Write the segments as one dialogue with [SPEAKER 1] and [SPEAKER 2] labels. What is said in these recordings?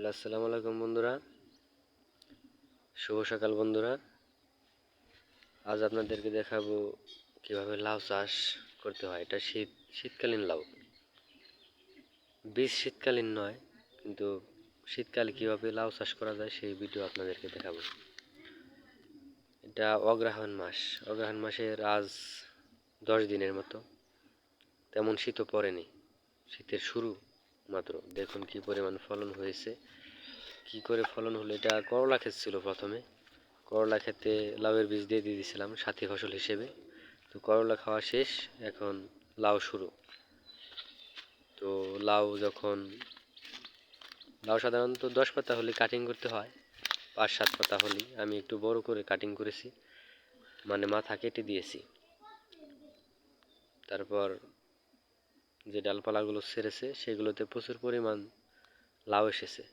[SPEAKER 1] Hello, আসসালামু আলাইকুম বন্ধুরা। শুভ সকাল বন্ধুরা। আজ আপনাদেরকে দেখাবো কিভাবে লাউ চাষ করতে হয়। এটা শীতকালীন লাউ, বীজ শীতকালীন নয়, কিন্তু শীতকালে কিভাবে লাউ চাষ করা যায় সেই ভিডিও আপনাদেরকে দেখাবো। এটা অগ্রহায়ণ মাস। অগ্রহায়ণ মাসের আজ 10 দিনের মতো, তেমন শীতও পড়েনি, শীতের শুরু মাত্র। দেখুন কি পরিমাণ ফলন হয়েছে, কি করে ফলন হলো। এটা করলা ক্ষেত ছিল প্রথমে। করলা খেতে লাউয়ের বীজ দিয়ে দিয়েছিলাম সাথী ফসল হিসেবে। তো করলা খাওয়া শেষ, এখন লাউ শুরু। তো লাউ সাধারণত 10 পাতা হলে কাটিং করতে হয়, 5-7 পাতা হলে। আমি একটু বড় করে কাটিং করেছি, মানে মাথা কেটে দিয়েছি। তারপর যে ডালপালাগুলো ছেড়েছে সেগুলোতে প্রচুর পরিমাণ লাউ এসেছে।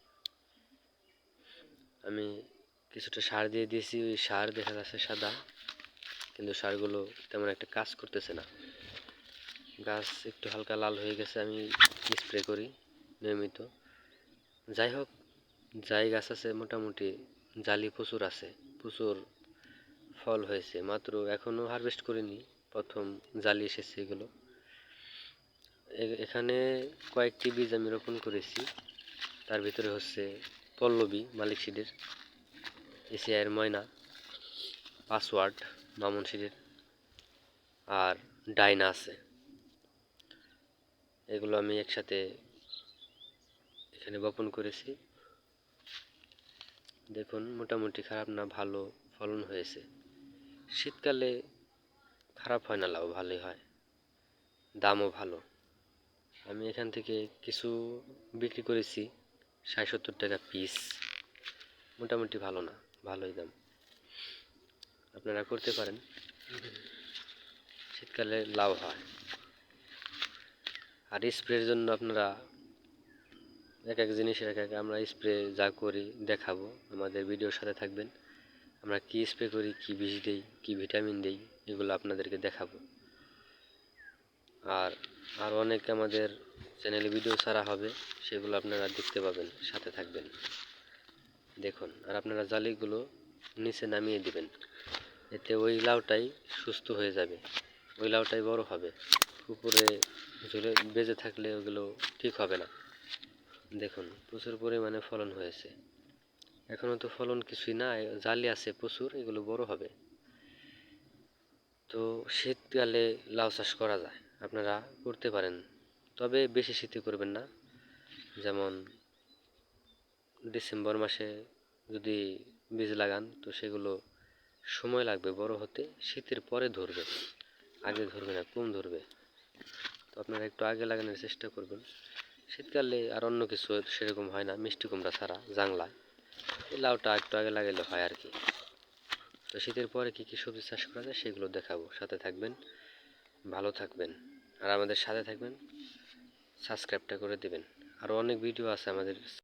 [SPEAKER 1] আমি কিছুটা সার দিয়ে দিয়েছি, ওই সার দেখা যাচ্ছে সাদা, কিন্তু সারগুলো তেমন একটা কাজ করতেছে না। গাছ একটু হালকা লাল হয়ে গেছে, আমি স্প্রে করি নিয়মিত। যাই হোক, যাই গাছ আছে মোটামুটি জালি প্রচুর আছে, প্রচুর ফল হয়েছে। মাত্র এখনো হারভেস্ট করিনি, প্রথম জালি এসেছে এগুলো। এখানে কয়েকটি বীজ আমি রোপণ করেছি। তার ভিতরে হচ্ছে পল্লবী মালিক সিডের, এসিআইয়ের ময়না, পাসওয়ার্ড মামুন সিডের, আর ডাইনা আছে। এগুলো আমি একসাথে এখানে বপন করেছি। দেখুন মোটামুটি খারাপ না, ভালো ফলন হয়েছে। শীতকালে খারাপ হয় না, লাউ ভালোই হয়, দামও ভালো। আমি এখান থেকে কিছু বিক্রি করেছি 60-70 টাকা পিস। মোটামুটি ভালো না, ভালোই দাম। আপনারা করতে পারেন, শীতকালে লাউ হয়। আর স্প্রের জন্য আপনারা এক এক জিনিসের এক এক, আমরা স্প্রে যা করি দেখাবো, আমাদের ভিডিওর সাথে থাকবেন। আমরা কি স্প্রে করি, কি বিষ দেই, কি ভিটামিন দেই, এগুলো আপনাদেরকে দেখাবো। আর অনেক আমাদের চ্যানেলে ভিডিও ছাড়া হবে, সেগুলো আপনারা দেখতে পাবেন, সাথে থাকবেন। দেখুন, আর আপনারা জালিগুলো নিচে নামিয়ে দিবেন, এতে ওই লাউটাই সুস্থ হয়ে যাবে, ওই লাউটাই বড় হবে। উপরে ঝুলে বেজে থাকলে ওগুলো ঠিক হবে না। দেখুন প্রচুর পরিমাণে ফলন হয়েছে। এখনো তো ফলন কিছুই না, জালি আছে প্রচুর, এগুলো বড় হবে। তো শীতকালে লাউ চাষ করা যায়, আপনারা করতে পারেন, তবে বেশি শীতে করবেন না। যেমন ডিসেম্বর মাসে যদি বীজ লাগান, তো সেগুলো সময় লাগবে বড় হতে, শীতের পরে ধরবে, আগে ধরবে না, কম ধরবে। তো আপনারা একটু আগে লাগানোর চেষ্টা করবেন। শীতকালে আর অন্য কিছু সেরকম হয় না, মিষ্টি কুমড়া ছাড়া জাংলায় এই লাউটা একটু আগে লাগাইলে হয় আর কি। তো শীতের পরে কি কি সবজি চাষ করা যায় সেগুলো দেখাবো, সাথে থাকবেন, ভালো থাকবেন। আর আমাদের সাথে থাকবেন, সাবস্ক্রাইবটা করে দিবেন। আরও অনেক ভিডিও আছে আমাদের